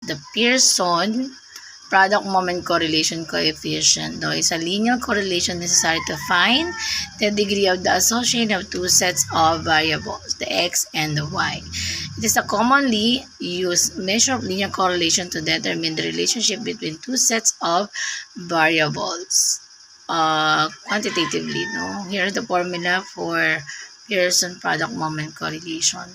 the Pearson product moment correlation coefficient. Though it's a linear correlation necessary to find the degree of the association of two sets of variables, the x and the y. It is a commonly used measure of linear correlation to determine the relationship between two sets of variables quantitatively. No? Here's the formula for Pearson product moment correlation.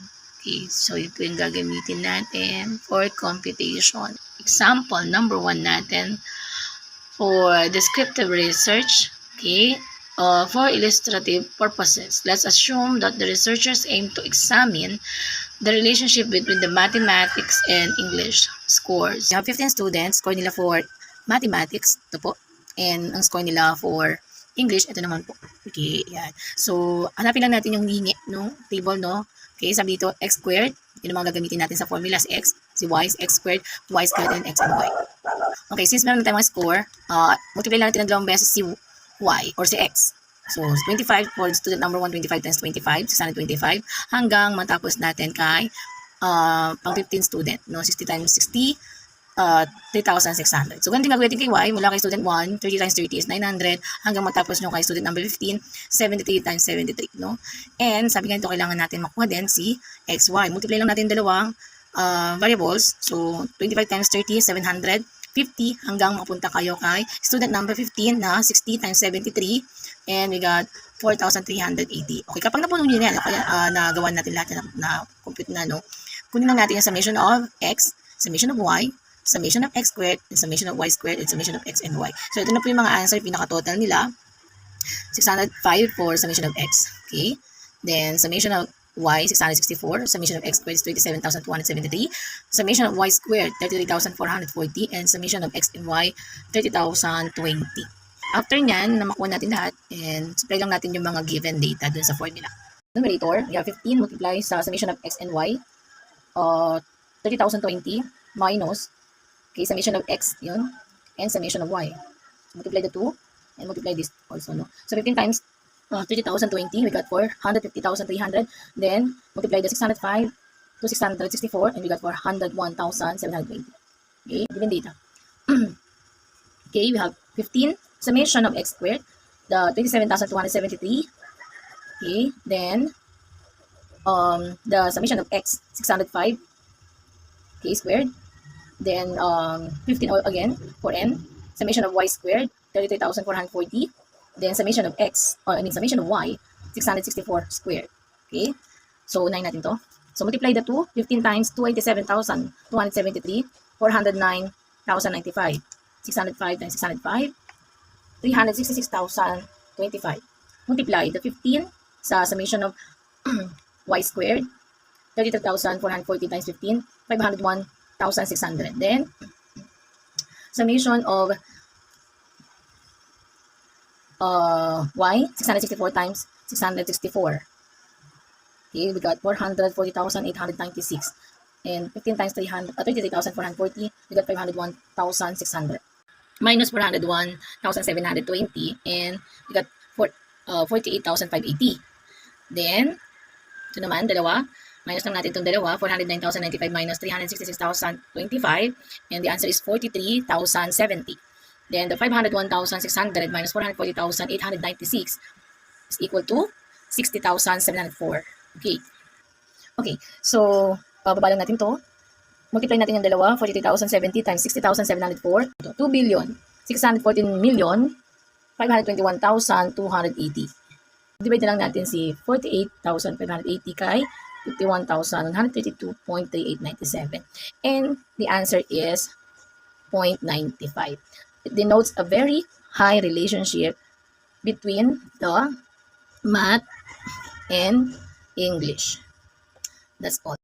Okay, so ito yung gagamitin natin for computation. Example number 1 natin for descriptive research. Okay, for illustrative purposes, let's assume that the researchers aim to examine the relationship between the mathematics and English scores. We have 15 students, score nila for mathematics, ito po, and ang score nila for English, ito naman po. Okay, yan. So, hanapin lang natin yung hingi, no? Table, no? Okay, sabi dito, x squared. Yun ang mga gagamitin natin sa formula si x. Si y is x squared, y squared, and x and y. Okay, since meron na tayong mga score, multiply lang natin ng dalawang beses si y or si x. So, 25 for student number 1, 25 times 25, 625. Hanggang matapos natin kay pang 15 student, no? 60 times 60, 3,600. So, ganun din gagawin natin kay y. Mula kay student 1, 30 times 30 is 900. Hanggang matapos nyo kay student number 15, 73 times 73. No? And sabi nga ito, kailangan natin makuha din si xy. Multiply lang natin dalawang variables. So, 25 times 30 is 750 hanggang mapunta kayo kay student number 15 na 60 times 73. And we got 4,380. Okay, kapag napuno nyo yan, nagawa natin lahat na compute na, no? Kunin lang natin yung summation of x, summation of y, summation of x squared, and summation of y squared, and summation of x and y. So, ito na po yung mga answer, pinaka-total nila. 605 for summation of x. Okay? Then, summation of y, 664. Summation of x squared is 27,273. Summation of y squared, 33,440. And summation of x and y, 30,020. After nyan, na makuha natin lahat, and supply lang natin yung mga given data dun sa formula. Numerator, we have 15 multiply sa summation of x and y, 30,020 minus, okay, summation of x, yun, and summation of y. So, multiply the 2, and multiply this also, no? So, 15 times 30,020, we got 450,300. Then, multiply the 605 to 664, and we got 401,720. Okay, given data. Okay, we have 15, summation of x squared, the 27,273. Okay, then, the summation of x, 605, okay, squared. Then, 15 again for n. Summation of y squared, 33,440. Then, summation of x, summation of y, 664 squared. Okay? So, 9 natin to. So, multiply the 2. 15 times 287,273, 409,095. 605 times 605, 366,025. Multiply the 15 sa summation of y squared, 33,440 times 15, 501,600. Then, summation of y, 664 times 664. Okay, we got 440,896. And 15 times 33,440, we got 501,600. Minus 401,720, and we got 48,580. Then, ito naman, dalawa. Minus lang natin itong dalawa, 409,095 minus 366,025, and the answer is 43,070. Then, the 501,600 minus 440,896 is equal to 60,704. Okay. Okay, so, bababa lang natin to. Multiply natin yung dalawa, 43,070 times 60,704, 2,640,521,280. Divide lang natin si 48,580 kay 51,132.3897. And the answer is 0.95. It denotes a very high relationship between the math and English. That's all.